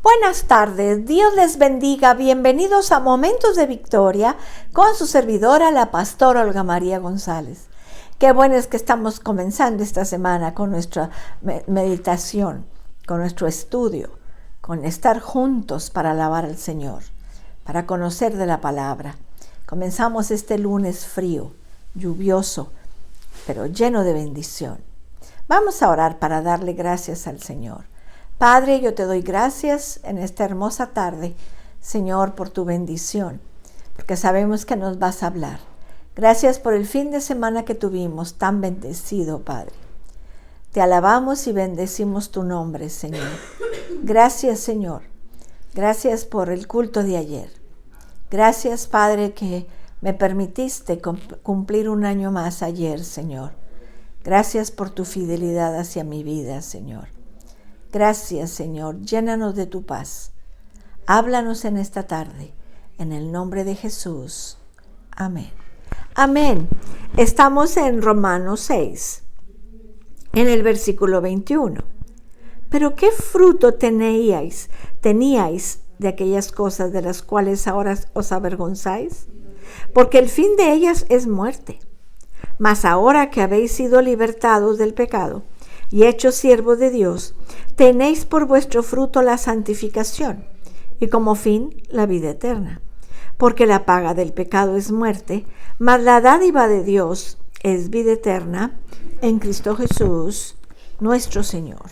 Buenas tardes, Dios les bendiga, bienvenidos a Momentos de Victoria con su servidora, la pastora Olga María González. Qué bueno es que estamos comenzando esta semana con nuestra meditación, con nuestro estudio, con estar juntos para alabar al Señor, para conocer de la palabra. Comenzamos este lunes frío, lluvioso, pero lleno de bendición. Vamos a orar para darle gracias al Señor. Padre, yo te doy gracias en esta hermosa tarde, Señor, por tu bendición, porque sabemos que nos vas a hablar. Gracias por el fin de semana que tuvimos, tan bendecido, Padre. Te alabamos y bendecimos tu nombre, Señor. Gracias, Señor. Gracias por el culto de ayer. Gracias, Padre, que me permitiste cumplir un año más ayer, Señor. Gracias por tu fidelidad hacia mi vida, Señor. Gracias, Señor. Llénanos de tu paz. Háblanos en esta tarde. En el nombre de Jesús. Amén. Amén. Estamos en Romanos 6, en el versículo 21. Pero ¿qué fruto teníais de aquellas cosas de las cuales ahora os avergonzáis? Porque el fin de ellas es muerte. Mas ahora que habéis sido libertados del pecado y hechos siervos de Dios, tenéis por vuestro fruto la santificación y como fin la vida eterna. Porque la paga del pecado es muerte, mas la dádiva de Dios es vida eterna en Cristo Jesús, nuestro Señor.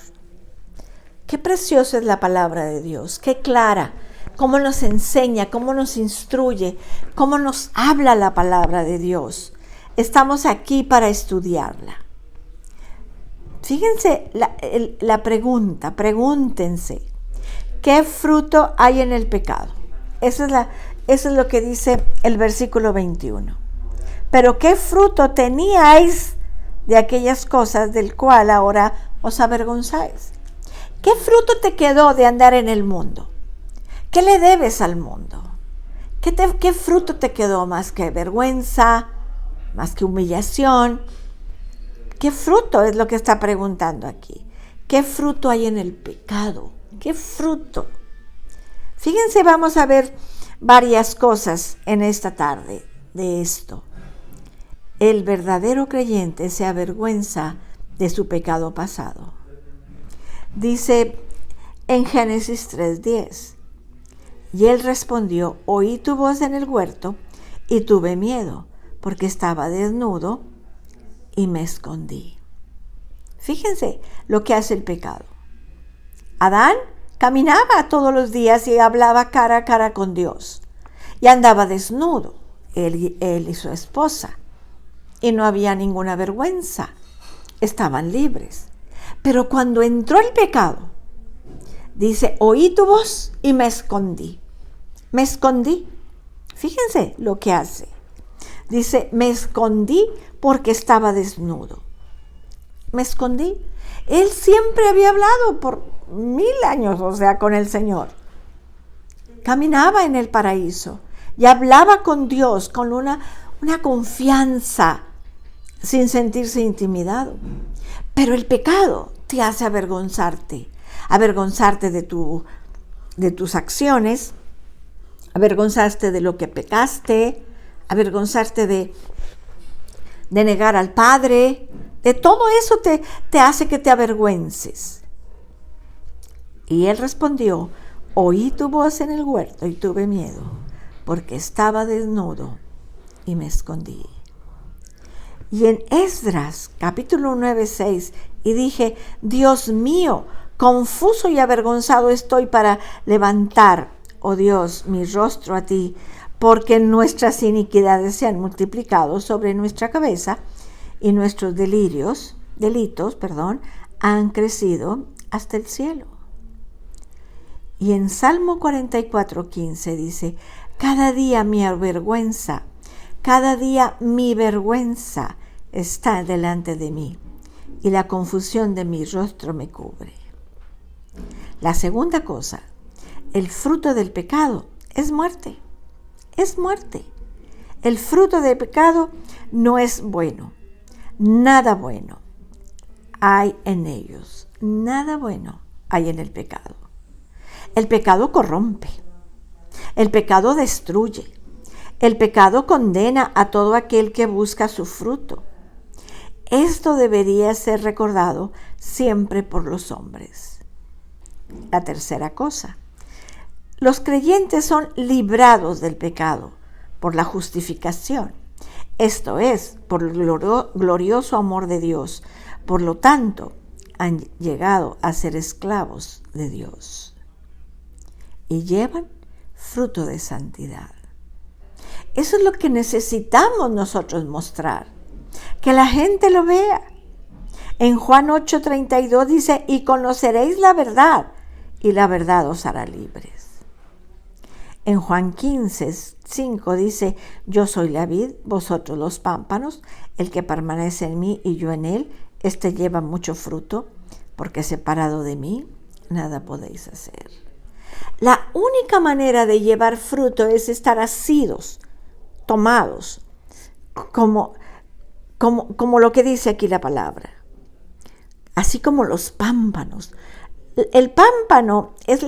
Qué preciosa es la palabra de Dios, qué clara, cómo nos enseña, cómo nos instruye, cómo nos habla la palabra de Dios. Estamos aquí para estudiarla. Fíjense la pregunta, pregúntense, ¿qué fruto hay en el pecado? Eso es lo que dice el versículo 21. Pero ¿qué fruto teníais de aquellas cosas del cual ahora os avergonzáis? ¿Qué fruto te quedó de andar en el mundo? ¿Qué le debes al mundo? ¿Qué fruto te quedó más que vergüenza, más que humillación? ¿Qué fruto es lo que está preguntando aquí? ¿Qué fruto hay en el pecado? ¿Qué fruto? Fíjense, vamos a ver varias cosas en esta tarde de esto. El verdadero creyente se avergüenza de su pecado pasado. Dice en Génesis 3:10, y él respondió, oí tu voz en el huerto y tuve miedo, porque estaba desnudo y me escondí. Fíjense lo que hace el pecado. Adán caminaba todos los días y hablaba cara a cara con Dios. Y andaba desnudo, él y su esposa. Y no había ninguna vergüenza. Estaban libres. Pero cuando entró el pecado, dice, oí tu voz y me escondí. Me escondí. Fíjense lo que hace. Dice, me escondí porque estaba desnudo. Me escondí. Él siempre había hablado por 1000 años, con el Señor. Caminaba en el paraíso y hablaba con Dios con una confianza sin sentirse intimidado. Pero el pecado te hace avergonzarte de tus acciones, avergonzarte de lo que pecaste, avergonzarte de negar al Padre, de todo eso te hace que te avergüences. Y él respondió, oí tu voz en el huerto y tuve miedo, porque estaba desnudo y me escondí. Y en Esdras, capítulo 9:6, y dije, Dios mío, confuso y avergonzado estoy para levantar, oh Dios, mi rostro a ti, porque nuestras iniquidades se han multiplicado sobre nuestra cabeza y nuestros delitos, han crecido hasta el cielo. Y en Salmo 44:15 dice, cada día mi vergüenza está delante de mí, y la confusión de mi rostro me cubre. La segunda cosa, el fruto del pecado es muerte. Es muerte. El fruto del pecado no es bueno. Nada bueno hay en ellos. Nada bueno hay en el pecado. El pecado corrompe, el pecado destruye, el pecado condena a todo aquel que busca su fruto. Esto debería ser recordado siempre por los hombres. La tercera cosa, los creyentes son librados del pecado por la justificación, esto es, por el glorioso amor de Dios. Por lo tanto, han llegado a ser esclavos de Dios y llevan fruto de santidad. Eso es lo que necesitamos nosotros mostrar, que la gente lo vea. En Juan 8:32 dice, y conoceréis la verdad, y la verdad os hará libres. En Juan 15:5 dice, yo soy la vid, vosotros los pámpanos, el que permanece en mí y yo en él, este lleva mucho fruto, porque separado de mí, nada podéis hacer. La única manera de llevar fruto es estar asidos, tomados, como lo que dice aquí la palabra. Así como los pámpanos. El pámpano es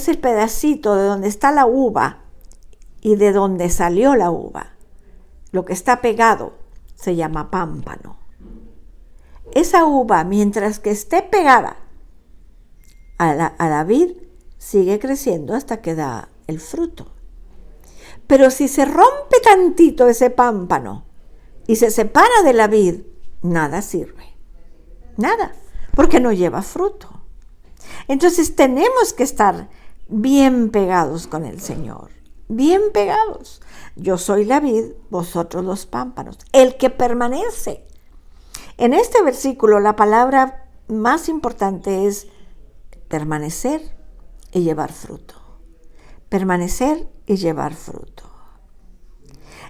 el pedacito de donde está la uva y de donde salió la uva. Lo que está pegado se llama pámpano. Esa uva, mientras que esté pegada a la vid, sigue creciendo hasta que da el fruto. Pero si se rompe tantito ese pámpano y se separa de la vid, nada sirve. Nada, porque no lleva fruto. Entonces tenemos que estar bien pegados con el Señor, bien pegados. Yo soy la vid, vosotros los pámpanos, el que permanece. En este versículo la palabra más importante es permanecer y llevar fruto. Permanecer y llevar fruto.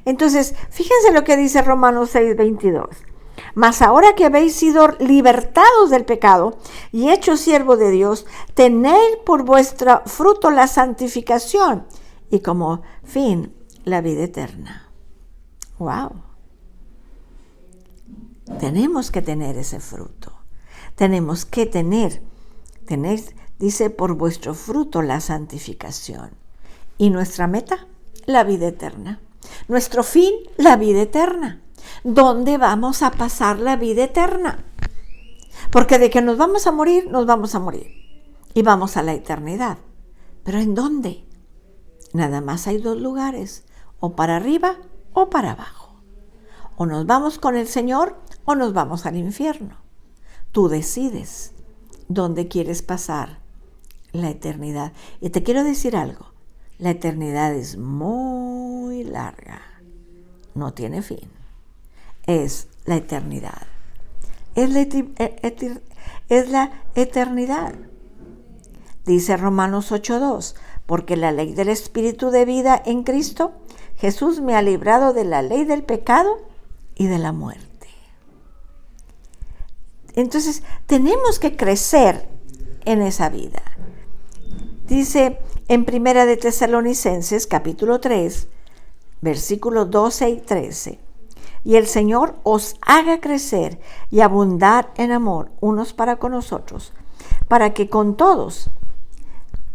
Entonces, fíjense lo que dice Romanos 6:22. Mas ahora que habéis sido libertados del pecado y hechos siervos de Dios, tened por vuestro fruto la santificación y como fin la vida eterna. ¡Wow! Tenemos que tener ese fruto. Tenemos que tener, dice, por vuestro fruto la santificación. ¿Y nuestra meta? La vida eterna. Nuestro fin, la vida eterna. ¿Dónde vamos a pasar la vida eterna? Porque de que nos vamos a morir, nos vamos a morir. Y vamos a la eternidad. ¿Pero en dónde? Nada más hay dos lugares, o para arriba o para abajo. O nos vamos con el Señor o nos vamos al infierno. Tú decides dónde quieres pasar la eternidad. Y te quiero decir algo, la eternidad es muy larga, no tiene fin. Es la eternidad. Es la eternidad. Dice Romanos 8:2, porque la ley del Espíritu de vida en Cristo Jesús me ha librado de la ley del pecado y de la muerte. Entonces, tenemos que crecer en esa vida. Dice en Primera de Tesalonicenses, capítulo 3, versículos 12 y 13, y el Señor os haga crecer y abundar en amor unos para con nosotros, para que con todos,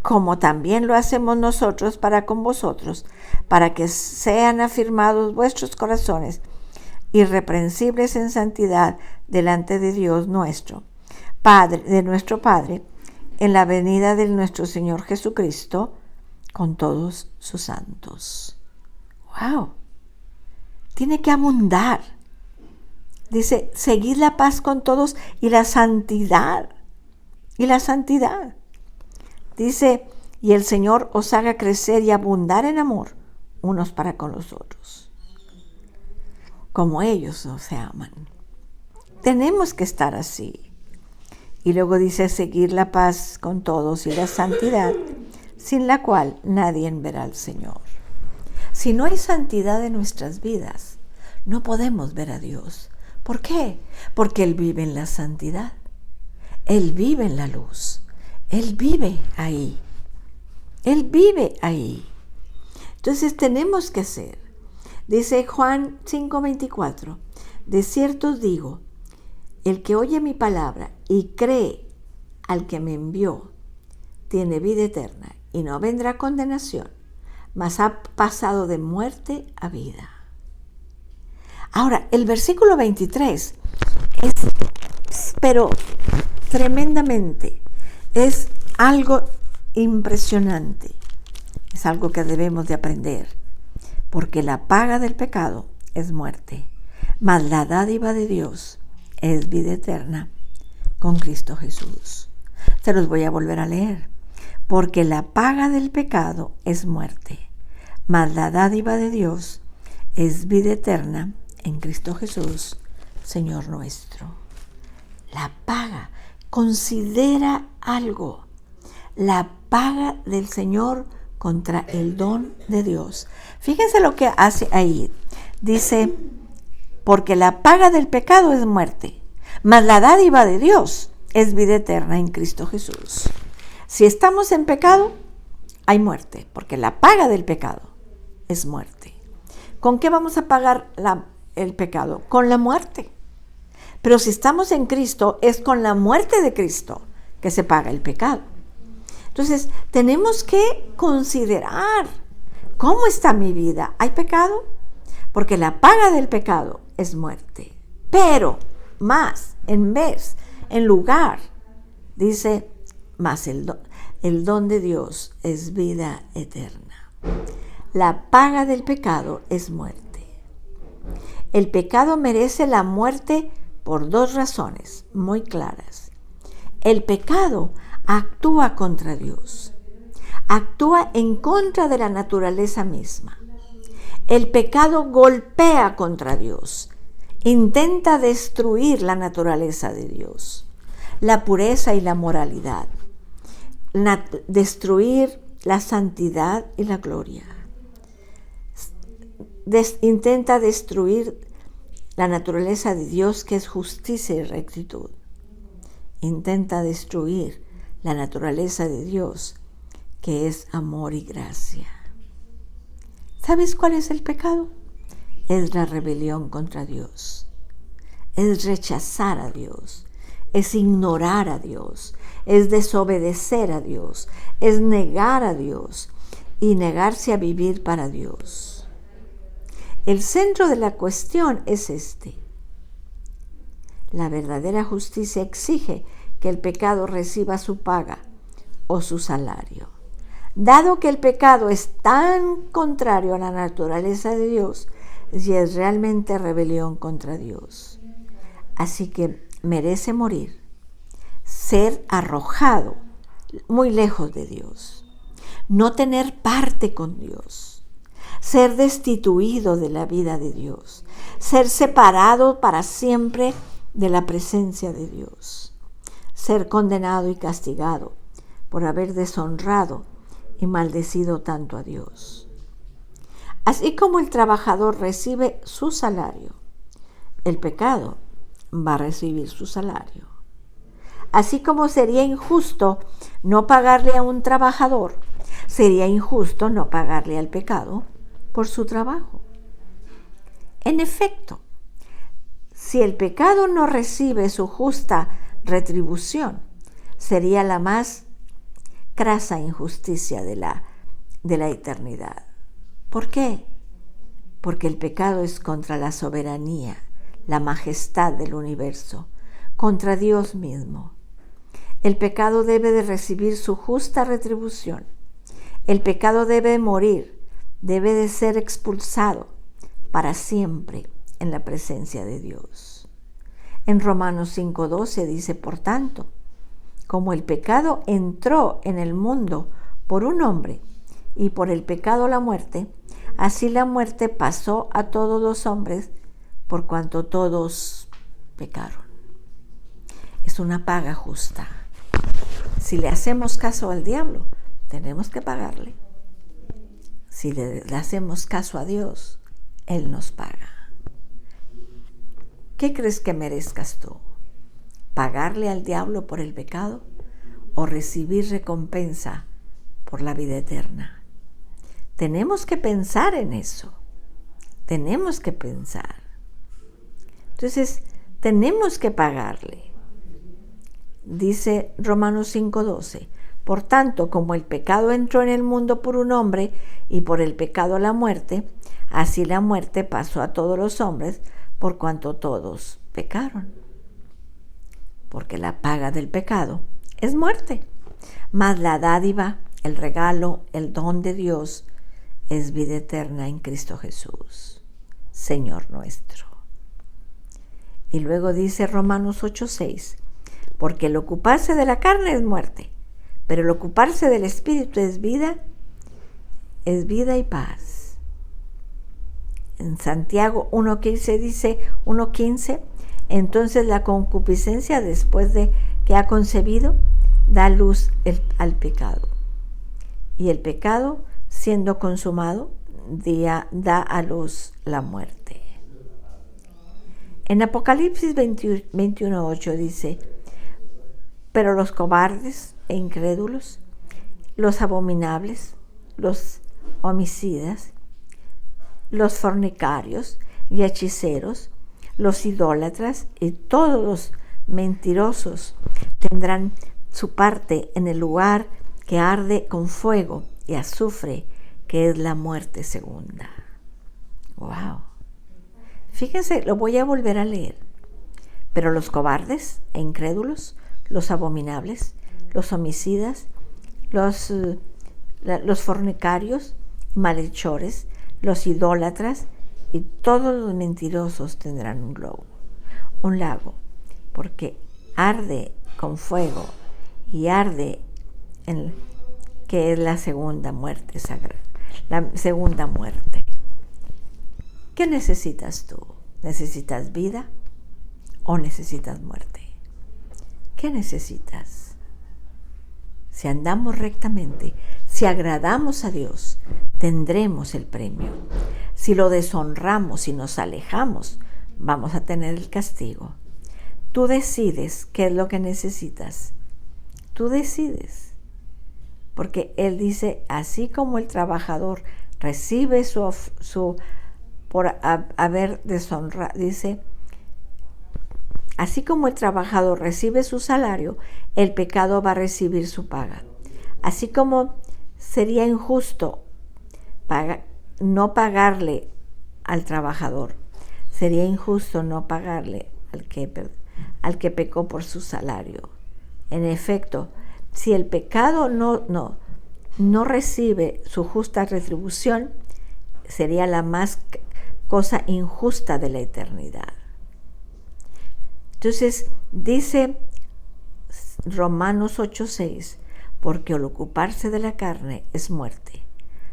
como también lo hacemos nosotros para con vosotros, para que sean afirmados vuestros corazones, irreprensibles en santidad delante de Dios nuestro Padre, en la venida de nuestro Señor Jesucristo, con todos sus santos. ¡Wow! Tiene que abundar. Dice, seguid la paz con todos y la santidad. Y la santidad. Dice, y el Señor os haga crecer y abundar en amor unos para con los otros, como ellos se aman. Tenemos que estar así. Y luego dice, seguir la paz con todos y la santidad, sin la cual nadie verá al Señor. Si no hay santidad en nuestras vidas, no podemos ver a Dios. ¿Por qué? Porque Él vive en la santidad. Él vive en la luz. Él vive ahí. Él vive ahí. Entonces tenemos que ser. Dice Juan 5:24, de cierto os digo, el que oye mi palabra y cree al que me envió, tiene vida eterna y no vendrá condenación, mas ha pasado de muerte a vida. Ahora, el versículo 23 pero tremendamente, es algo impresionante, es algo que debemos de aprender, porque la paga del pecado es muerte, mas la dádiva de Dios es vida eterna con Cristo Jesús. Se los voy a volver a leer. Porque la paga del pecado es muerte, mas la dádiva de Dios es vida eterna en Cristo Jesús, Señor nuestro. La paga, considera algo, la paga del Señor contra el don de Dios. Fíjense lo que hace ahí. Dice, porque la paga del pecado es muerte, mas la dádiva de Dios es vida eterna en Cristo Jesús. Si estamos en pecado, hay muerte, porque la paga del pecado es muerte. ¿Con qué vamos a pagar el pecado? Con la muerte. Pero si estamos en Cristo, es con la muerte de Cristo que se paga el pecado. Entonces, tenemos que considerar cómo está mi vida. ¿Hay pecado? Porque la paga del pecado es muerte. Pero, más, en lugar, dice, más el don de Dios es vida eterna. La paga del pecado es muerte. El pecado merece la muerte por dos razones muy claras. El pecado actúa contra Dios, actúa en contra de la naturaleza misma. El pecado golpea contra Dios, intenta destruir la naturaleza de Dios, la pureza y la moralidad, destruir la santidad y la gloria. Intenta destruir la naturaleza de Dios, que es justicia y rectitud. Intenta destruir la naturaleza de Dios, que es amor y gracia. ¿Sabes cuál es el pecado? Es la rebelión contra Dios. Es rechazar a Dios. Es ignorar a Dios. Es desobedecer a Dios. Es negar a Dios y negarse a vivir para Dios. El centro de la cuestión es este. La verdadera justicia exige que el pecado reciba su paga o su salario. Dado que el pecado es tan contrario a la naturaleza de Dios, y es realmente rebelión contra Dios. Así que merece morir, ser arrojado muy lejos de Dios, no tener parte con Dios, ser destituido de la vida de Dios, ser separado para siempre de la presencia de Dios, ser condenado y castigado por haber deshonrado y maldecido tanto a Dios. Así como el trabajador recibe su salario, el pecado va a recibir su salario. Así como sería injusto no pagarle a un trabajador, sería injusto no pagarle al pecado por su trabajo. En efecto, si el pecado no recibe su justa retribución, sería la más crasa injusticia de la eternidad. ¿Por qué? Porque el pecado es contra la soberanía, la majestad del universo, contra Dios mismo. El pecado debe de recibir su justa retribución. El pecado debe morir, debe de ser expulsado para siempre en la presencia de Dios. En Romanos 5:12 dice, por tanto, como el pecado entró en el mundo por un hombre y por el pecado la muerte, así la muerte pasó a todos los hombres por cuanto todos pecaron. Es una paga justa. Si le hacemos caso al diablo, tenemos que pagarle. Si le hacemos caso a Dios, Él nos paga. ¿Qué crees que merezcas tú? ¿Pagarle al diablo por el pecado o recibir recompensa por la vida eterna? Tenemos que pensar en eso. Tenemos que pensar. Entonces, tenemos que pagarle. Dice Romanos 5:12, Por tanto, como el pecado entró en el mundo por un hombre y por el pecado la muerte, así la muerte pasó a todos los hombres por cuanto todos pecaron. Porque la paga del pecado es muerte, mas la dádiva, el regalo, el don de Dios es vida eterna en Cristo Jesús, Señor nuestro. Y luego dice Romanos 8:6, porque el ocuparse de la carne es muerte, pero el ocuparse del Espíritu es vida y paz. En Santiago 1:15 dice, 1:15, entonces la concupiscencia después de que ha concebido da luz al pecado. Y el pecado, siendo consumado, da a luz la muerte. En Apocalipsis 21:8 dice, pero los cobardes e incrédulos, los abominables, los homicidas, los fornicarios y hechiceros, los idólatras y todos los mentirosos tendrán su parte en el lugar que arde con fuego y azufre, que es la muerte segunda. ¡Wow! Fíjense, lo voy a volver a leer. Pero los cobardes e incrédulos, los abominables, los homicidas, los fornicarios y malhechores, los idólatras y todos los mentirosos tendrán un lago, porque arde con fuego y arde que es la segunda muerte sagrada, la segunda muerte. ¿Qué necesitas tú? ¿Necesitas vida o necesitas muerte? ¿Qué necesitas? Si andamos rectamente, si agradamos a Dios, tendremos el premio. Si lo deshonramos y nos alejamos, vamos a tener el castigo. Tú decides qué es lo que necesitas. Tú decides. Porque Él dice, así como el trabajador recibe por haber deshonrado, dice, así como el trabajador recibe su salario, el pecado va a recibir su paga. Así como sería injusto no pagarle al trabajador, sería injusto no pagarle al que pecó por su salario. En efecto, si el pecado no recibe su justa retribución, sería la más cosa injusta de la eternidad. Entonces dice Romanos 8:6, porque el ocuparse de la carne es muerte,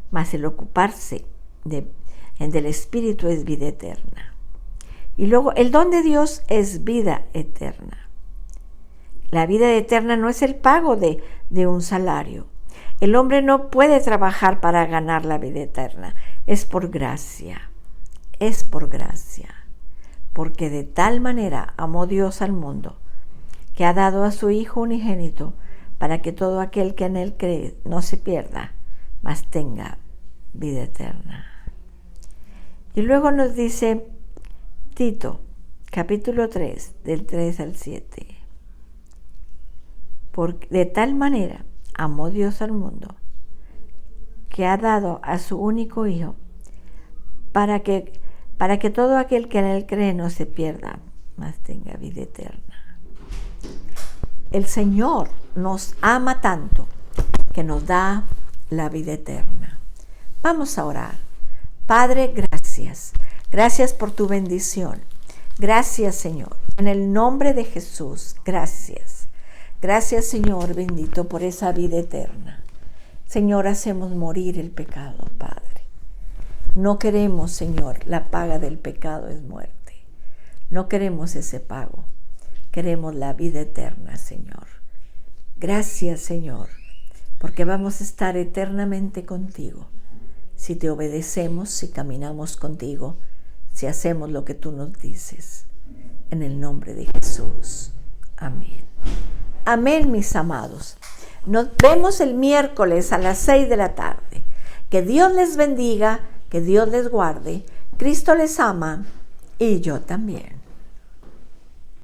mas el ocuparse del Espíritu es vida eterna. Y luego el don de Dios es vida eterna. La vida eterna no es el pago de un salario. El hombre no puede trabajar para ganar la vida eterna. Es por gracia. Es por gracia. Porque de tal manera amó Dios al mundo, que ha dado a su Hijo unigénito, para que todo aquel que en Él cree no se pierda, mas tenga vida eterna. Y luego nos dice Tito, capítulo 3, del 3 al 7. Porque de tal manera amó Dios al mundo, que ha dado a su único Hijo, para que todo aquel que en Él cree no se pierda, mas tenga vida eterna. El Señor nos ama tanto que nos da la vida eterna. Vamos a orar. Padre, gracias. Gracias por tu bendición. Gracias, Señor. En el nombre de Jesús, gracias. Gracias, Señor bendito, por esa vida eterna. Señor, hacemos morir el pecado, Padre. No queremos, Señor, la paga del pecado es muerte. No queremos ese pago. Queremos la vida eterna, Señor. Gracias, Señor, porque vamos a estar eternamente contigo. Si te obedecemos, si caminamos contigo, si hacemos lo que tú nos dices. En el nombre de Jesús. Amén. Amén, mis amados. Nos vemos el miércoles a las 6 de la tarde. Que Dios les bendiga, que Dios les guarde. Cristo les ama y yo también.